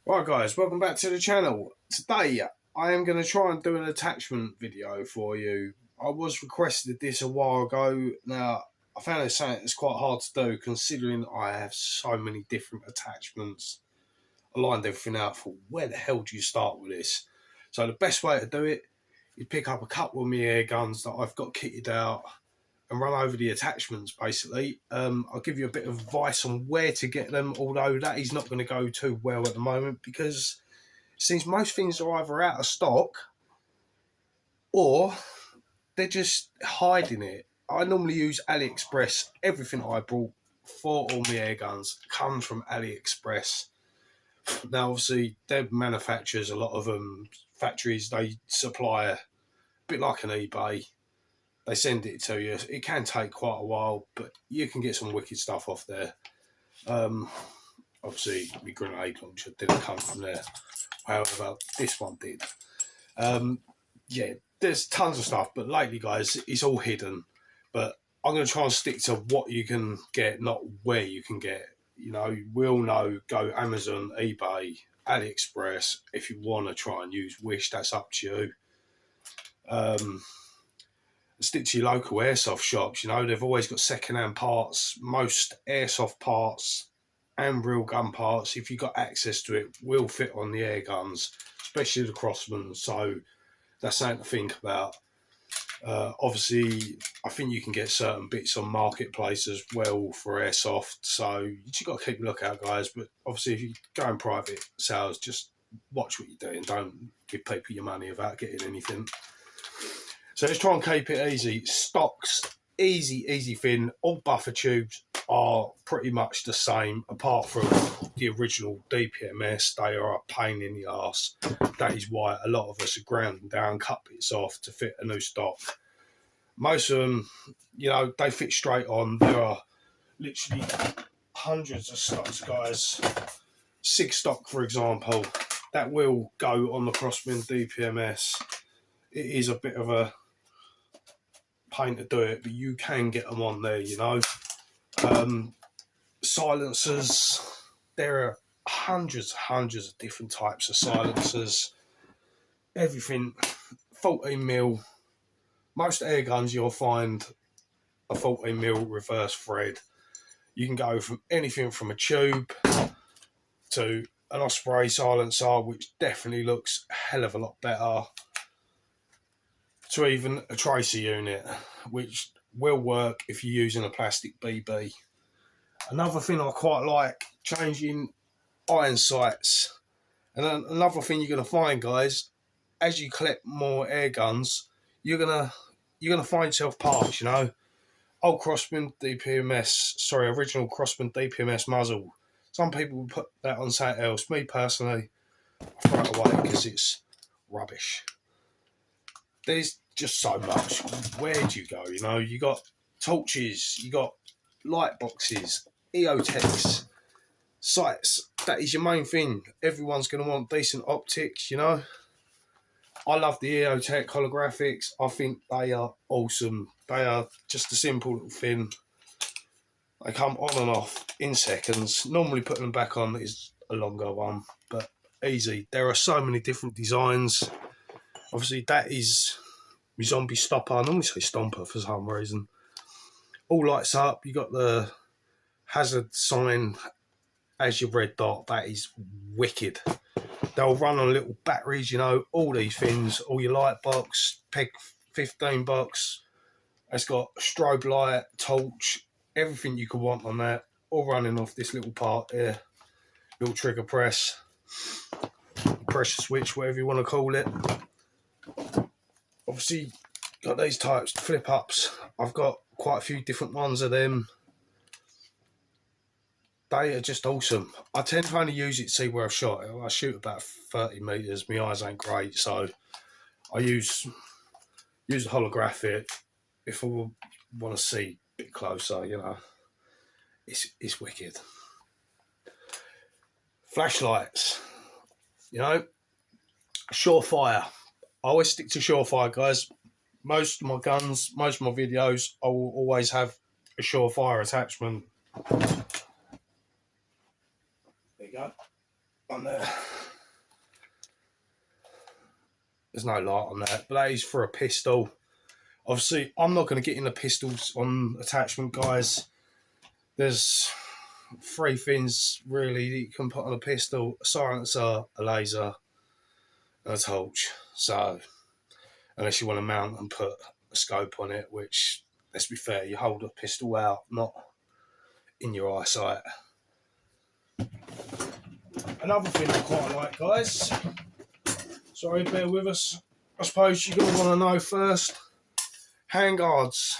Right guys, welcome back to the channel. Today I am going to try and do an attachment video for you. I was requested this a while ago. Now I found it's quite hard to do considering I have so many different attachments. I lined everything out for where the hell do you start with this. So the best way to do it is pick up a couple of my air guns that I've got kitted out and run over the attachments basically. I'll give you a bit of advice on where to get them, although that is not going to go too well at the moment because it seems most things are either out of stock or they're just hiding it. I normally use AliExpress. Everything I bought for all my air guns comes from AliExpress. Now obviously they're manufacturers, a lot of them factories, they supply a bit like an eBay. They send it to you. It can take quite a while, but you can get some wicked stuff off there. Obviously, my grenade launcher didn't come from there. However, this one did. Yeah, there's tons of stuff, but lately, guys, it's all hidden. But I'm going to try and stick to what you can get, not where you can get. You know, we all know, go Amazon, eBay, AliExpress. If you want to try and use Wish, that's up to you. Stick to your local airsoft shops. You know, they've always got second-hand parts. Most airsoft parts and real gun parts, if you've got access to it, will fit on the air guns, especially the Crossman. So that's something to think about. Obviously, I think you can get certain bits on Marketplace as well for airsoft. So you just got to keep a lookout, guys. But obviously, if you go in private sales, just watch what you're doing. Don't give people your money without getting anything. So let's try and keep it easy. Stocks, easy thin. All buffer tubes are pretty much the same, apart from the original DPMS. They are a pain in the arse. That is why a lot of us are grounding down cut bits off to fit a new stock. Most of them, you know, they fit straight on. There are literally hundreds of stocks, guys. SIG stock, for example, that will go on the Crossman DPMS. It is a bit of a pain to do it, but you can get them on there, you know. Silencers, there are hundreds of different types of silencers. Everything 14mm. Most air guns you'll find a 14mm reverse thread. You can go from anything from a tube to an Osprey silencer, which definitely looks a hell of a lot better, to even a tracer unit, which will work if you're using a plastic BB. Another thing I quite like, changing iron sights. And then another thing you're going to find, guys, as you collect more air guns, you're gonna find yourself parts, you know. Old Crossman DPMS, original Crossman DPMS muzzle. Some people would put that on something else. Me personally, I throw it away because it's rubbish. There's just so much. Where do you go? You know, you got torches, you got light boxes, EOTechs, sights. That is your main thing. Everyone's going to want decent optics, you know. I love the EOTech holographics. I think they are awesome. They are just a simple little thing. They come on and off in seconds. Normally putting them back on is a longer one, but easy. There are so many different designs. Obviously, that is my zombie stopper. I normally say stomper for some reason. All lights up. You got the hazard sign as your red dot. That is wicked. They'll run on little batteries, you know. All these things. All your light box, PEG 15 box. It's got a strobe light, torch, everything you could want on that. All running off this little part here. Little trigger press, pressure switch, whatever you want to call it. Obviously, got these types, Flipups. I've got quite a few different ones of them. They are just awesome. I tend to only use it to see where I've shot. I shoot about 30 metres. My eyes ain't great, so I use the holographic if I want to see a bit closer, you know. It's wicked. Flashlights, you know, Surefire. I always stick to Surefire, guys. Most of my guns, most of my videos, I will always have a Surefire attachment. There you go. on there. There's no light on that, but that is for a pistol. Obviously, I'm not going to get into pistols on attachment, guys. There's 3 things really that you can put on a pistol: a silencer, a laser, and a torch. So, unless you want to mount and put a scope on it, which, let's be fair, you hold a pistol out, not in your eyesight. Another thing I quite like, guys, sorry, bear with us, I suppose you're going to want to know first, handguards.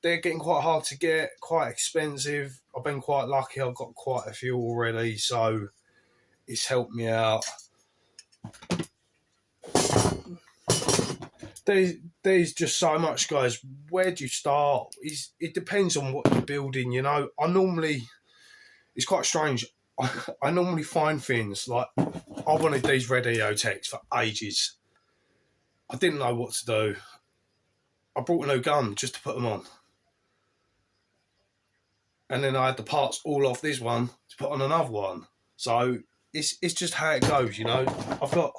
They're getting quite hard to get, quite expensive. I've been quite lucky, I've got quite a few already, so it's helped me out. There's just so much, guys. Where do you start? It depends on what you're building, you know. It's quite strange. I normally find things like, I wanted these red EOTechs for ages. I didn't know what to do. I brought a new gun just to put them on. And then I had the parts all off this one to put on another one. So it's just how it goes, you know. I've got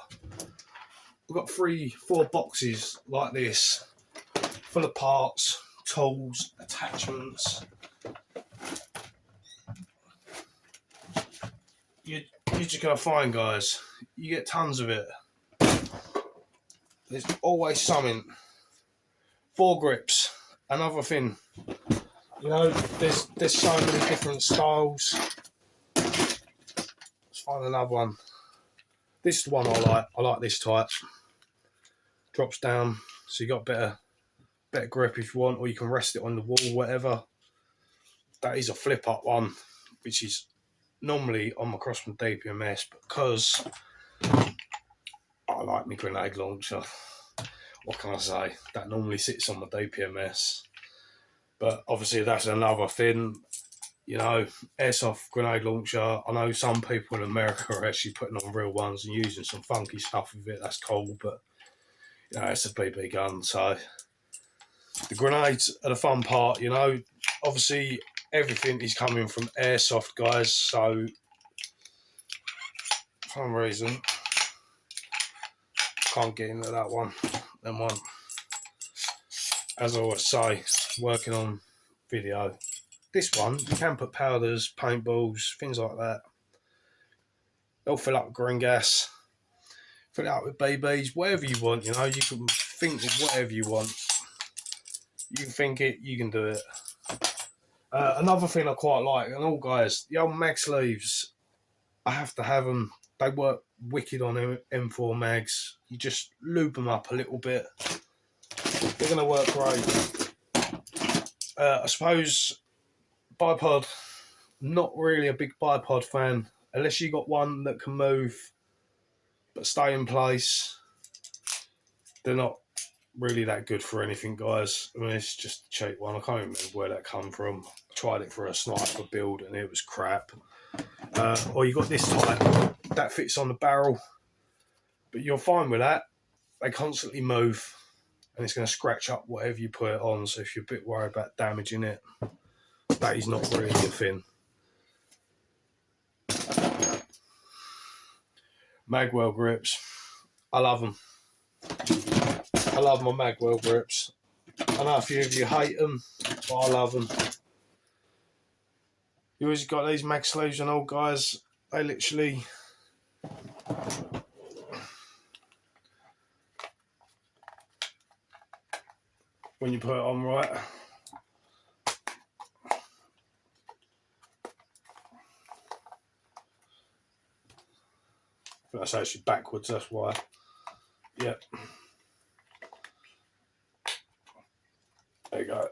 3-4 boxes like this, full of parts, tools, attachments. You're just going to find, guys, you get tons of it. There's always something. Foregrips, another thing. You know, there's so many different styles. Let's find another one. This is the one I like. I like this type. Drops down, so you got better grip if you want, or you can rest it on the wall, whatever. That is a Flipup one, which is normally on my Crossman DPMS, because I like my grenade launcher. What can I say? That normally sits on my DPMS. But obviously that's another thing, you know, airsoft grenade launcher. I know some people in America are actually putting on real ones and using some funky stuff with it. That's cool, but you know, it's a BB gun. So the grenades are the fun part, you know. Obviously everything is coming from airsoft, guys. So for some reason, can't get into that one. Then one, as I always say, working on video. This one, you can put powders, paintballs, things like that. They'll fill up with green gas, fill it up with BBs, whatever you want, you know. You can think of whatever you want. You can think it, you can do it. Another thing I quite like, and all guys, the old mag sleeves, I have to have them. They work wicked on M4 mags. You just lube them up a little bit. They're going to work great. I suppose bipod, not really a big bipod fan, unless you got one that can move but stay in place. They're not really that good for anything, guys. I mean, it's just a cheap one. I can't even remember where that come from. I tried it for a sniper build and it was crap. Or you got this type that fits on the barrel, but you're fine with that. They constantly move and it's going to scratch up whatever you put it on. So if you're a bit worried about damaging it, that is not really a thing. Magwell grips, I love them. I love my Magwell grips. I know a few of you hate them, but I love them. You always got these mag sleeves and all, guys. They literally, when you put it on right, that's actually backwards, that's why. Yep. There you go.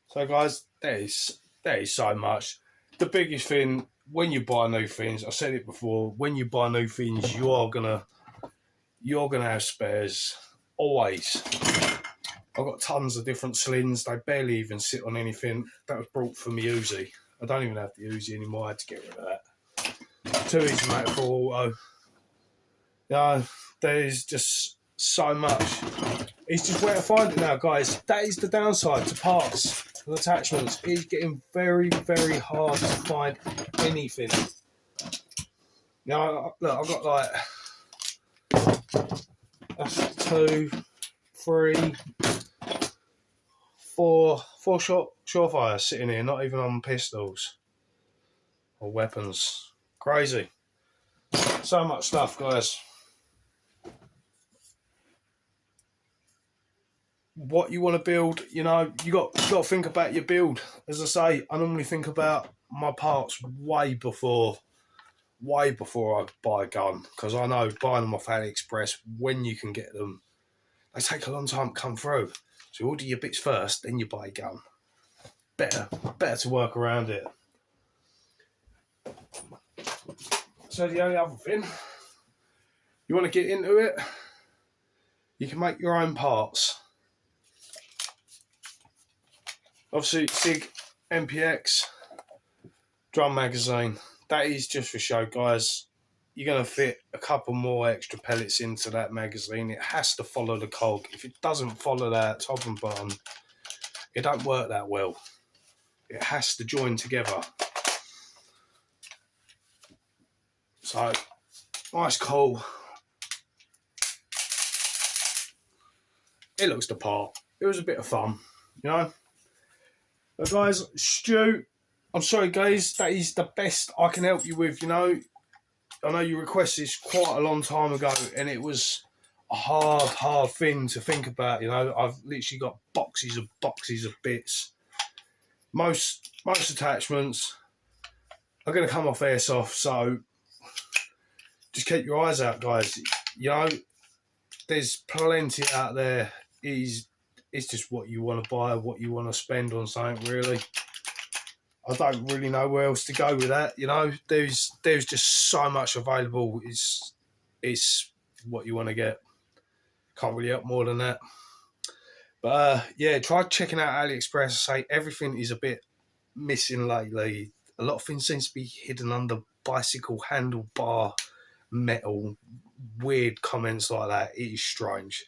So guys, there is so much. The biggest thing, when you buy new things, I said it before, when you buy new things, you're gonna have spares. Always. I've got tons of different slings. They barely even sit on anything. That was brought from my Uzi. I don't even have the Uzi anymore. I had to get rid of that. 2 easy mate for auto. Yeah, there's just so much. It's just where to find it now, guys. That is the downside to parts. attachments. It's getting very, very hard to find anything. Now, look, I've got like that's 2, 3, 4 surefires sitting here, not even on pistols or weapons. Crazy. So much stuff, guys. What you want to build, you know, you got to think about your build. As I say, I normally think about my parts way before I buy a gun, because I know buying them off AliExpress, when you can get them, they take a long time to come through. So you order your bits first, then you buy a gun. Better to work around it. So the only other thing, you want to get into it, you can make your own parts. Obviously, SIG MPX drum magazine. That is just for show, guys. You're going to fit a couple more extra pellets into that magazine. It has to follow the cog. If it doesn't follow that top and bottom, it don't work that well. It has to join together. So, nice, cool. It looks the part. It was a bit of fun, you know. But guys, Stu, I'm sorry guys, that is the best I can help you with, you know. I know you requested this quite a long time ago, and it was a hard thing to think about, you know. I've literally got boxes of bits. Most attachments are going to come off airsoft, so just keep your eyes out, guys. You know, there's plenty out there. It's just what you want to buy, what you want to spend on something, really. I don't really know where else to go with that, you know. There's just so much available. It's what you want to get. Can't really help more than that. But yeah, try checking out AliExpress. I say everything is a bit missing lately. A lot of things seems to be hidden under bicycle handlebar metal. Weird comments like that. It is strange.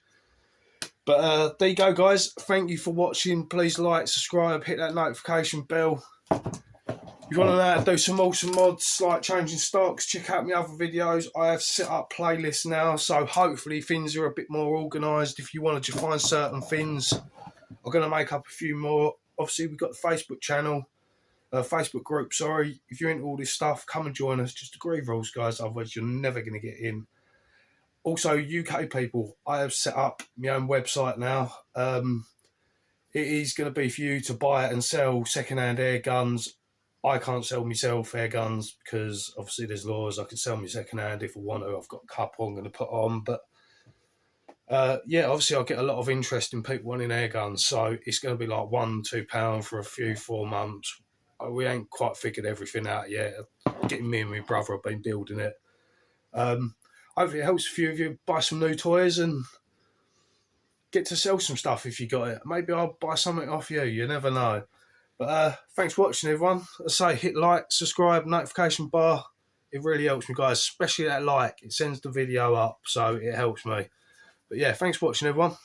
But there you go, guys. Thank you for watching. Please like, subscribe, hit that notification bell. If you want to know how to do some awesome mods like changing stocks, check out my other videos. I have set up playlists now, so hopefully things are a bit more organised. If you wanted to find certain things, I'm going to make up a few more. Obviously, we've got the Facebook channel, Facebook group, sorry. If you're into all this stuff, come and join us. Just agree rules, guys, otherwise you're never going to get in. Also, UK people, I have set up my own website now. It is going to be for you to buy and sell second-hand air guns. I can't sell myself air guns because obviously there's laws. I can sell me second-hand if I want to. I've got a couple I'm going to put on. But yeah, obviously I'll get a lot of interest in people wanting air guns. So it's going to be like £1, £2 for a few 4 months. We ain't quite figured everything out yet. Getting me and my brother have been building it. Hopefully it helps a few of you buy some new toys and get to sell some stuff if you got it. Maybe I'll buy something off you. You never know. But thanks for watching, everyone. As I say, hit like, subscribe, notification bar. It really helps me, guys. Especially that like. It sends the video up, so it helps me. But yeah, thanks for watching, everyone.